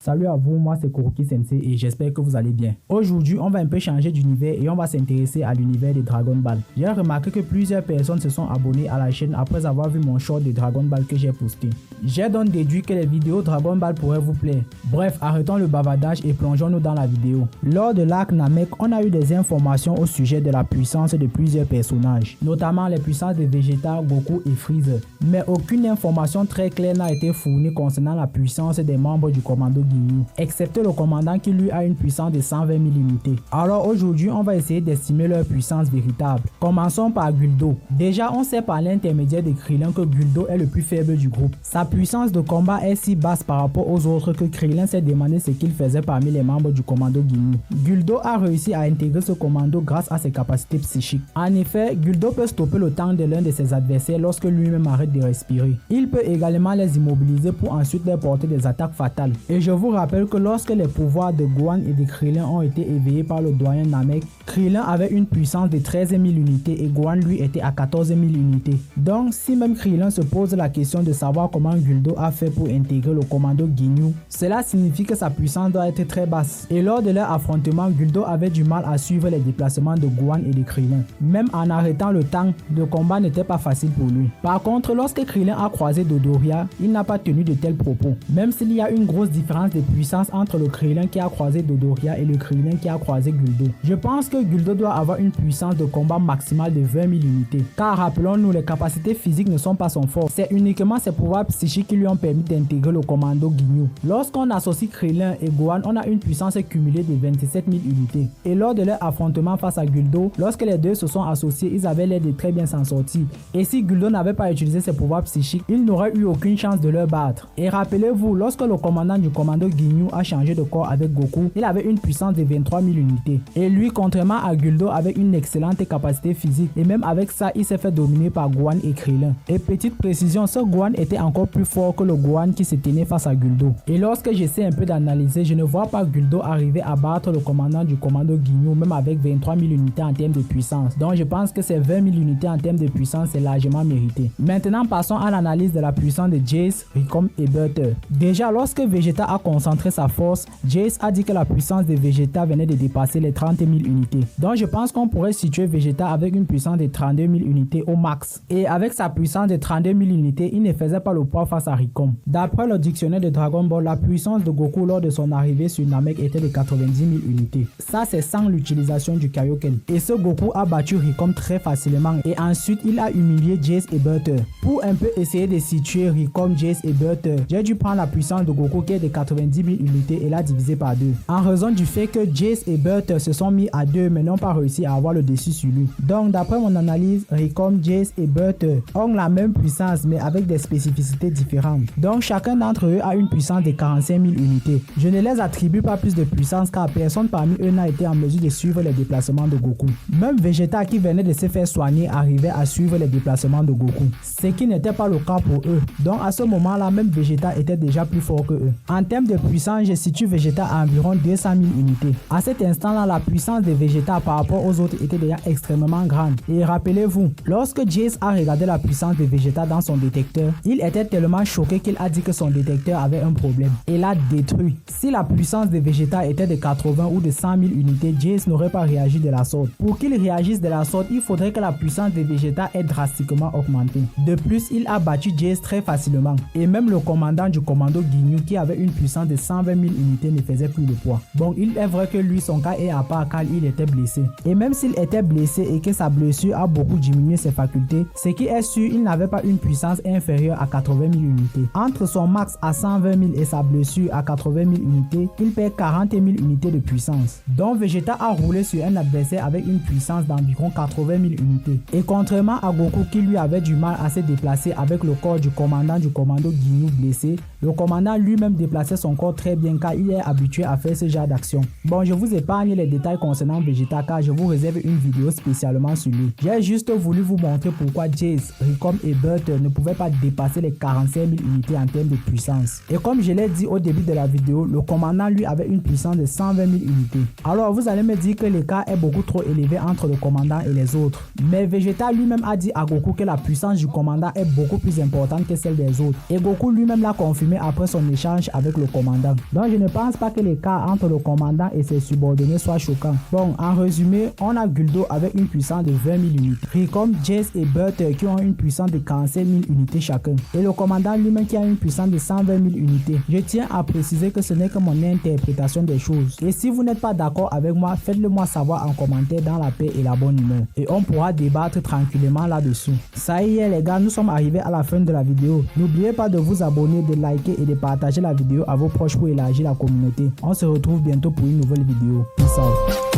Salut à vous, moi c'est Kuroki Sensei et j'espère que vous allez bien. Aujourd'hui, on va un peu changer d'univers et on va s'intéresser à l'univers de Dragon Ball. J'ai remarqué que plusieurs personnes se sont abonnées à la chaîne après avoir vu mon short de Dragon Ball que j'ai posté. J'ai donc déduit que les vidéos Dragon Ball pourraient vous plaire. Bref, arrêtons le bavardage et plongeons-nous dans la vidéo. Lors de l'arc Namek, on a eu des informations au sujet de la puissance de plusieurs personnages, notamment les puissances de Vegeta, Goku et Freezer. Mais aucune information très claire n'a été fournie concernant la puissance des membres du commando Ginyu, excepté le commandant qui lui a une puissance de 120 000 unités. Alors aujourd'hui, on va essayer d'estimer leur puissance véritable. Commençons par Guldo. Déjà, on sait par l'intermédiaire de Krillin que Guldo est le plus faible du groupe. Sa puissance de combat est si basse par rapport aux autres que Krillin s'est demandé ce qu'il faisait parmi les membres du commando Ginyu. Guldo a réussi à intégrer ce commando grâce à ses capacités psychiques. En effet, Guldo peut stopper le temps de l'un de ses adversaires lorsque lui-même arrête de respirer. Il peut également les immobiliser pour ensuite leur porter des attaques fatales. Et je vous rappelle que lorsque les pouvoirs de Gohan et de Krillin ont été éveillés par le doyen Namek, Krillin avait une puissance de 13 000 unités et Gohan lui était à 14 000 unités. Donc si même Krillin se pose la question de savoir comment Guldo a fait pour intégrer le commando Ginyu, cela signifie que sa puissance doit être très basse. Et lors de leur affrontement, Guldo avait du mal à suivre les déplacements de Gohan et de Krillin. Même en arrêtant le temps, le combat n'était pas facile pour lui. Par contre, lorsque Krillin a croisé Dodoria, il n'a pas tenu de tels propos. Même s'il y a une grosse différence de puissance entre le Krillin qui a croisé Dodoria et le Krillin qui a croisé Guldo. Je pense que Guldo doit avoir une puissance de combat maximale de 20 000 unités. Car rappelons-nous, les capacités physiques ne sont pas son fort. C'est uniquement ses pouvoirs psychiques qui lui ont permis d'intégrer le commando Ginyu. Lorsqu'on associe Krillin et Gohan, on a une puissance cumulée de 27 000 unités. Et lors de leur affrontement face à Guldo, lorsque les deux se sont associés, ils avaient l'air de très bien s'en sortir. Et si Guldo n'avait pas utilisé ses pouvoirs psychiques, il n'aurait eu aucune chance de leur battre. Et rappelez-vous, lorsque le commandant du commando Ginyu a changé de corps avec Goku, il avait une puissance de 23 000 unités. Et lui, contrairement à Guldo, avait une excellente capacité physique. Et même avec ça, il s'est fait dominer par Gohan et Krillin. Et petite précision, ce Gohan était encore plus fort que le Gohan qui se tenait face à Guldo. Et lorsque j'essaie un peu d'analyser, je ne vois pas Guldo arriver à battre le commandant du commando Ginyu, même avec 23 000 unités en termes de puissance. Donc je pense que ces 20 000 unités en termes de puissance, c'est largement mérité. Maintenant, passons à l'analyse de la puissance de Jeice, Rikom et Butter. Déjà, lorsque Vegeta a concentré sa force, Jeice a dit que la puissance de Vegeta venait de dépasser les 30 000 unités. Donc je pense qu'on pourrait situer Vegeta avec une puissance de 32 000 unités au max. Et avec sa puissance de 32 000 unités, il ne faisait pas le poids face à Rikom. D'après le dictionnaire de Dragon Ball, la puissance de Goku lors de son arrivée sur Namek était de 90 000 unités. Ça, c'est sans l'utilisation du Kaioken. Et ce Goku a battu Rikom très facilement et ensuite il a humilié Jeice et Butter. Pour un peu essayer de situer Rikom, Jeice et Butter, j'ai dû prendre la puissance de Goku qui est de 90 000 unités et la diviser par 2. En raison du fait que Jeice et Butter se sont mis à 2 mais n'ont pas réussi à avoir le dessus sur lui. Donc d'après mon analyse, Rikom, Jeice et Butter ont la même puissance mais avec des spécificités différentes. Donc chacun d'entre eux a une puissance de 45 000 unités. Je ne les attribue pas plus de puissance car personne parmi eux n'a été en mesure de suivre les déplacements de Goku. Même Vegeta qui venait de se faire soigner arrivait à suivre les déplacements de Goku, ce qui n'était pas le cas pour eux. Donc à ce moment-là, même Vegeta était déjà plus fort que eux. En termes de puissance, je situe Vegeta à environ 200 000 unités. À cet instant-là, la puissance de Vegeta par rapport aux autres était déjà extrêmement grande. Et rappelez-vous, lorsque Jeice a regardé la puissance de Vegeta dans son détecteur, il était tellement choqué qu'il a dit que son détecteur avait un problème et l'a détruit. Si la puissance de Vegeta était de 80 ou de 100 000 unités, Jeice n'aurait pas réagi de la sorte. Pour qu'il réagisse de la sorte, il faudrait que la puissance de Vegeta ait drastiquement augmenté. De plus, il a battu Jeice très facilement. Et même le commandant du commando Ginyu qui avait une puissance de 120 000 unités ne faisait plus le poids. Bon, il est vrai que lui, son cas est à part car il était blessé. Et même s'il était blessé et que sa blessure a beaucoup diminué ses facultés, ce qui est sûr, il n'avait pas une puissance inférieure à 80 000 unités. Entre son max à 120 000 et sa blessure à 80 000 unités, il perd 40 000 unités de puissance. Donc Vegeta a roulé sur un adversaire avec une puissance d'environ 80 000 unités. Et contrairement à Goku qui lui avait du mal à se déplacer avec le corps du commandant du commando Ginyu blessé, le commandant lui-même déplaçait son corps très bien car il est habitué à faire ce genre d'action. Bon, je vous épargne les détails concernant Vegeta car je vous réserve une vidéo spécialement sur lui. J'ai juste voulu vous montrer pourquoi Jeice, Rikom et Butter ne pouvaient pas dépasser les 45 000 unités en termes de puissance. Et comme je l'ai dit au début de la vidéo, le commandant lui avait une puissance de 120 000 unités. Alors vous allez me dire que l'écart est beaucoup trop élevé entre le commandant et les autres. Mais Vegeta lui-même a dit à Goku que la puissance du commandant est beaucoup plus importante que celle des autres. Et Goku lui-même l'a confirmé après son échange avec le commandant. Donc je ne pense pas que l'écart entre le commandant et ses subordonnés soit choquant. Bon, en résumé, on a Guldo avec une puissance de 20 000 unités, Recom, Jace et Butter qui ont une puissance de 45 000 unités chacun, et le commandant lui-même qui a une puissance de 120 000 unités. Je tiens à préciser que ce n'est que mon interprétation des choses, et si vous n'êtes pas d'accord avec moi, faites-le moi savoir en commentaire dans la paix et la bonne humeur, et on pourra débattre tranquillement là-dessus. Ça y est les gars, nous sommes arrivés à la fin de la vidéo. N'oubliez pas de vous abonner, de liker et de partager la vidéo à vos proches pour élargir la communauté. On se retrouve bientôt pour une nouvelle vidéo. Peace out.